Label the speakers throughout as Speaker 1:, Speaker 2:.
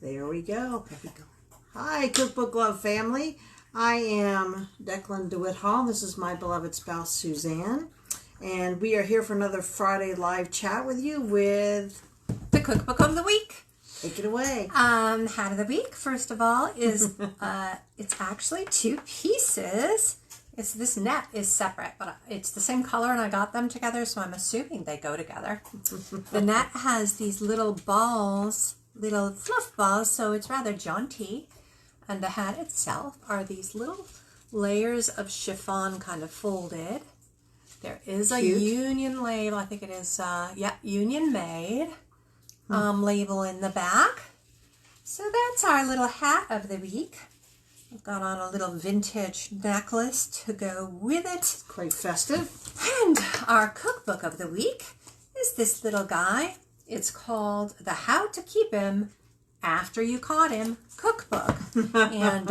Speaker 1: There we go.
Speaker 2: There we go.
Speaker 1: Hi, Cookbook Love family. I am Declan DeWitt Hall. This is my beloved spouse, Suzanne. And we are here for another Friday live chat with you with
Speaker 2: the Cookbook of the Week.
Speaker 1: Take it away.
Speaker 2: Hat of the Week, first of all, is it's actually two pieces. This net is separate, but it's the same color, and I got them together, so I'm assuming they go together. The net has these little balls, little fluff balls, so it's rather jaunty. And the hat itself are these little layers of chiffon kind of folded. There is a Union label, I think it is, Union Made label in the back. So that's our little hat of the week. I've got on a little vintage necklace to go with it.
Speaker 1: Quite festive.
Speaker 2: And our cookbook of the week is this little guy. It's called The How to Keep Him After You Caught Him Cookbook. And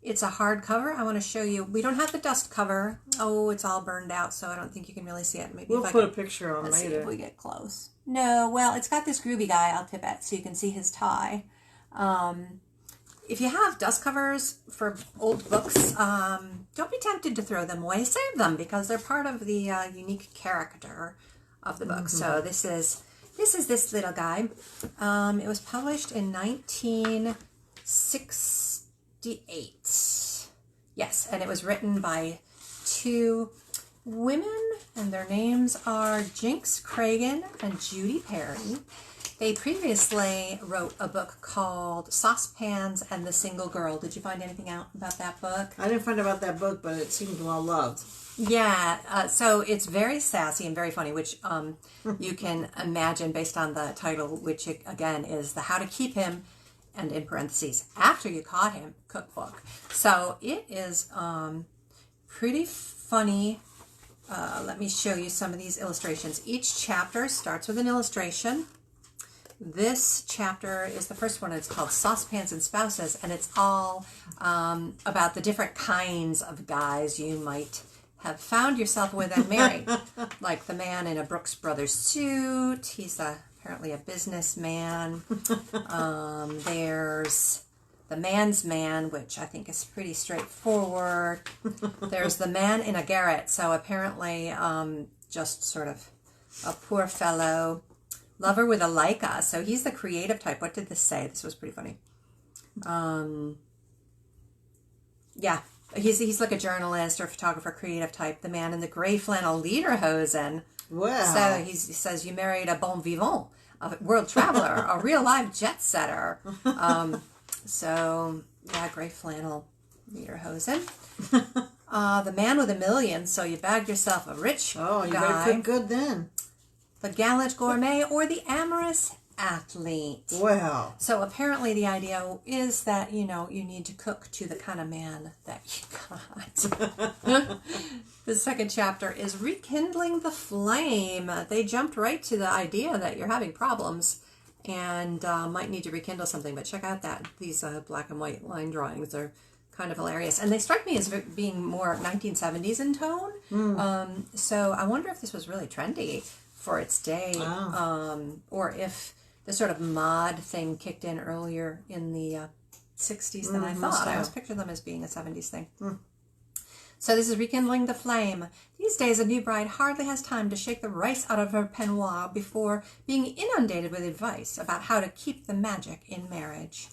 Speaker 2: it's a hardcover. I want to show you. We don't have the dust cover. Oh, it's all burned out, so I don't think you can really see it. Maybe
Speaker 1: we'll put a picture on
Speaker 2: later.
Speaker 1: Let's
Speaker 2: see if we get close. No, well, it's got this groovy guy. I'll tip it so you can see his tie. If you have dust covers for old books, don't be tempted to throw them away. Save them because they're part of the unique character of the book. Mm-hmm. So this is this little guy. It was published in 1968. Yes, and it was written by two women, and their names are Jinx Cragen and Judy Perry. They previously wrote a book called Saucepans and the Single Girl. Did you find anything out about that book?
Speaker 1: I didn't find out about that book, but it seemed well loved.
Speaker 2: Yeah, so it's very sassy and very funny, which you can imagine based on the title, which again is The How to Keep Him, and in parentheses, After You Caught Him Cookbook. So it is pretty funny. Let me show you some of these illustrations. Each chapter starts with an illustration. This chapter is the first one. It's called Saucepans and Spouses, and it's all about the different kinds of guys you might have found yourself with and married. Like the man in a Brooks Brothers suit. He's apparently a businessman. There's the man's man, which I think is pretty straightforward. There's the man in a garret, so apparently just sort of a poor fellow. Lover with a Leica, so he's the creative type. What did this say? This was pretty funny. Yeah, he's like a journalist or photographer, creative type. The man in the gray flannel lederhosen.
Speaker 1: Wow.
Speaker 2: So he says you married a bon vivant, a world traveler, a real live jet setter. So yeah, gray flannel lederhosen. The man with a million. So you bagged yourself a rich guy.
Speaker 1: Oh, you better cook good then.
Speaker 2: The gallant gourmet or the amorous athlete.
Speaker 1: Wow.
Speaker 2: So apparently the idea is that, you need to cook to the kind of man that you got. The second chapter is Rekindling the Flame. They jumped right to the idea that you're having problems and might need to rekindle something. But check out these black and white line drawings. They're kind of hilarious. And they strike me as being more 1970s in tone. So I wonder if this was really trendy for its day, or if the sort of mod thing kicked in earlier in the 60s than I thought. I always pictured them as being a 70s thing. So this is Rekindling the Flame. These days, a new bride hardly has time to shake the rice out of her peignoir before being inundated with advice about how to keep the magic in marriage.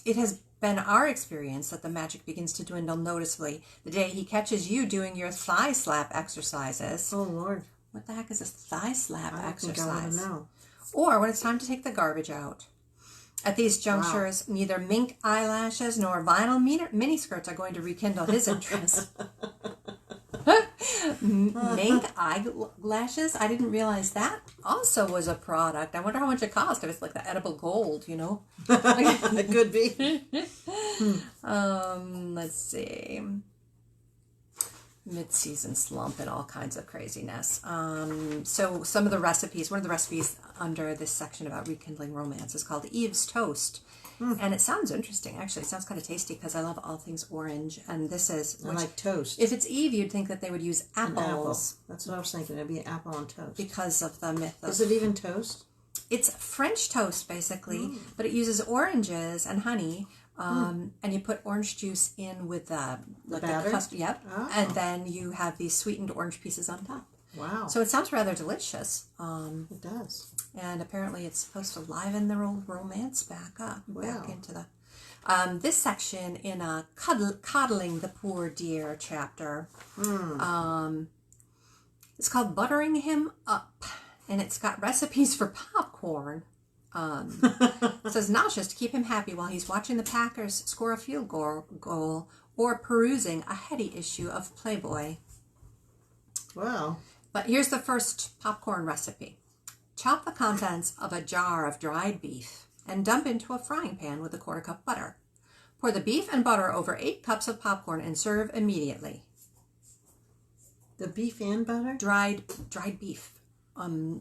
Speaker 2: It has been our experience that the magic begins to dwindle noticeably the day he catches you doing your thigh slap exercises.
Speaker 1: Oh, Lord.
Speaker 2: What the heck is a thigh slap exercise?
Speaker 1: I don't know.
Speaker 2: Or when it's time to take the garbage out. At these junctures, neither mink eyelashes nor vinyl miniskirts are going to rekindle his interest. Mink eyelashes? I didn't realize that also was a product. I wonder how much it cost. If it's like the edible gold,
Speaker 1: It could be.
Speaker 2: Let's see. Mid-season slump and all kinds of craziness. So some of the recipes, one of the recipes under this section about rekindling romance is called Eve's Toast. And it sounds interesting, actually. It sounds kind of tasty because I love all things orange. And this is...
Speaker 1: I like toast.
Speaker 2: If it's Eve, you'd think that they would use apples.
Speaker 1: An apple. That's what I was thinking. It'd be an apple on toast.
Speaker 2: Because of the myth of...
Speaker 1: Is it even toast?
Speaker 2: It's French toast, basically, but it uses oranges and honey, and you put orange juice in with the
Speaker 1: batter?
Speaker 2: custard. Yep. Oh. And then you have these sweetened orange pieces on top.
Speaker 1: Wow.
Speaker 2: So it sounds rather delicious.
Speaker 1: It does.
Speaker 2: And apparently it's supposed to liven their old romance back up, back into the... this section in a Coddling the Poor Dear chapter, it's called Buttering Him Up. And it's got recipes for popcorn. It says nauseous to keep him happy while he's watching the Packers score a field goal or perusing a heady issue of Playboy.
Speaker 1: Wow.
Speaker 2: But here's the first popcorn recipe. Chop the contents of a jar of dried beef and dump into a frying pan with a quarter cup butter. Pour the beef and butter over 8 cups of popcorn and serve immediately.
Speaker 1: The beef and butter?
Speaker 2: Dried beef.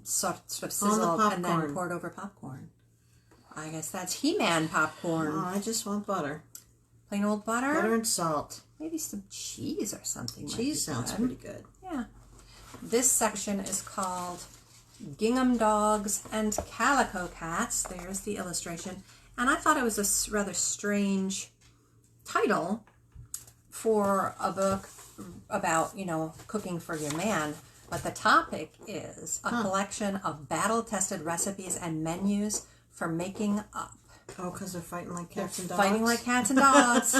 Speaker 2: Sort of sizzled and then poured over popcorn. I guess that's He-Man popcorn.
Speaker 1: Oh, I just want butter.
Speaker 2: Plain old butter?
Speaker 1: Butter and salt.
Speaker 2: Maybe some cheese or something.
Speaker 1: Cheese sounds pretty good.
Speaker 2: Yeah. This section is called Gingham Dogs and Calico Cats. There's the illustration. And I thought it was a rather strange title for a book about, cooking for your man. But the topic is a collection of battle-tested recipes and menus for making up.
Speaker 1: Oh, because they're fighting like cats and dogs?
Speaker 2: Fighting like cats and dogs.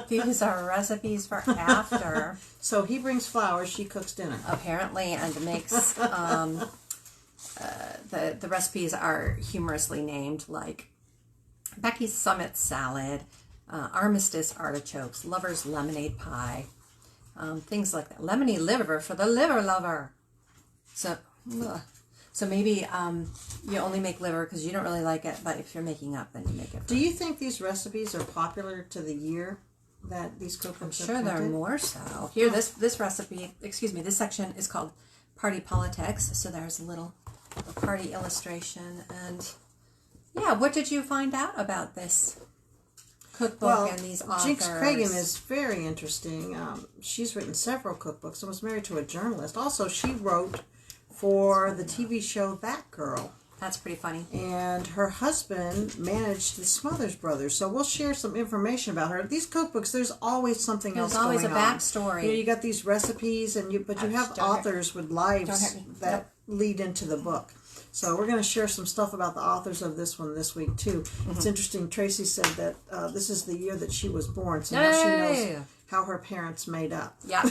Speaker 2: These are recipes for after.
Speaker 1: So he brings flowers, she cooks dinner.
Speaker 2: Apparently, and makes... the recipes are humorously named, like Becky's Summit Salad, Armistice Artichokes, Lover's Lemonade Pie, things like that. Lemony liver for the liver lover. So maybe you only make liver because you don't really like it, but if you're making up, then you make it.
Speaker 1: Do you think these recipes are popular to the year that these cookbooks are printed?
Speaker 2: They're more so. Here, this recipe, this section is called Party Politics. So there's a little party illustration. And yeah, what did you find out about this cookbook and these authors?
Speaker 1: Jinx Cragen is very interesting. She's written several cookbooks and was married to a journalist. Also, she wrote for the TV show That Girl.
Speaker 2: That's pretty funny.
Speaker 1: And her husband managed the Smothers Brothers. So we'll share some information about her. These cookbooks, there's always something else going on.
Speaker 2: There's always a backstory.
Speaker 1: You got these recipes, but you have authors with lives that lead into the book. So we're going to share some stuff about the authors of this one this week, too. It's interesting. Tracy said that this is the year that she was born, so now she knows how her parents made up.
Speaker 2: Yeah.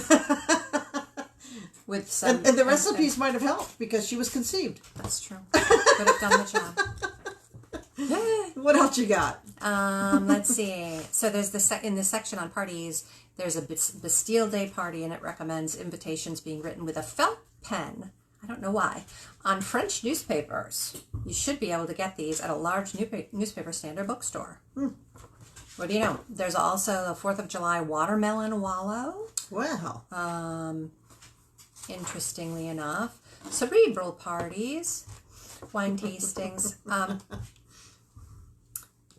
Speaker 2: With some,
Speaker 1: and the recipes might have helped because she was conceived.
Speaker 2: That's true. Could have done the job.
Speaker 1: What else you got?
Speaker 2: Let's see. So there's in this section on parties, there's a Bastille Day party, and it recommends invitations being written with a felt pen. I don't know why. On French newspapers. You should be able to get these at a large newspaper stand or bookstore. What do you know? There's also the 4th of July watermelon wallow.
Speaker 1: Wow.
Speaker 2: Interestingly enough. Cerebral parties. Wine tastings.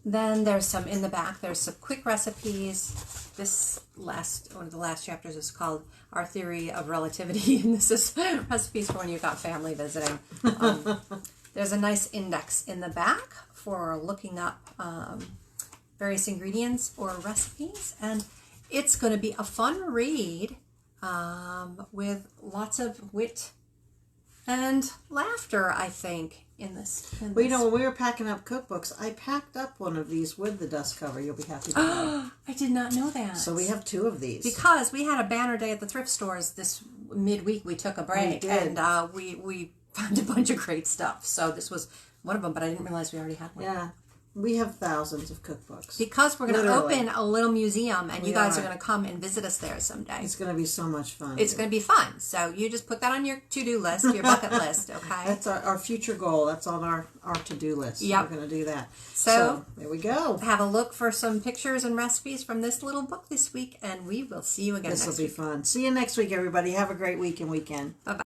Speaker 2: Then there's some in the back. There's some quick recipes. One of the last chapters is called Our Theory of Relativity, and this is recipes for when you've got family visiting. There's a nice index in the back for looking up various ingredients or recipes, and it's going to be a fun read with lots of wit and laughter, I think, in this.
Speaker 1: Well, when we were packing up cookbooks, I packed up one of these with the dust cover. You'll be happy to know.
Speaker 2: I did not know that.
Speaker 1: So we have 2 of these.
Speaker 2: Because we had a banner day at the thrift stores this midweek. We took a break. And we found a bunch of great stuff. So this was one of them, but I didn't realize we already had one.
Speaker 1: Yeah. We have thousands of cookbooks.
Speaker 2: Because we're going to open a little museum, and you guys are going to come and visit us there someday.
Speaker 1: It's going to be so much fun.
Speaker 2: It's going to be fun. So you just put that on your to-do list, your bucket list, okay?
Speaker 1: That's our future goal. That's on our to-do list.
Speaker 2: Yep.
Speaker 1: We're going to do that.
Speaker 2: So
Speaker 1: there we go.
Speaker 2: Have a look for some pictures and recipes from this little book this week, and we will see you again next week.
Speaker 1: This will be fun. See you next week, everybody. Have a great week and weekend.
Speaker 2: Bye-bye.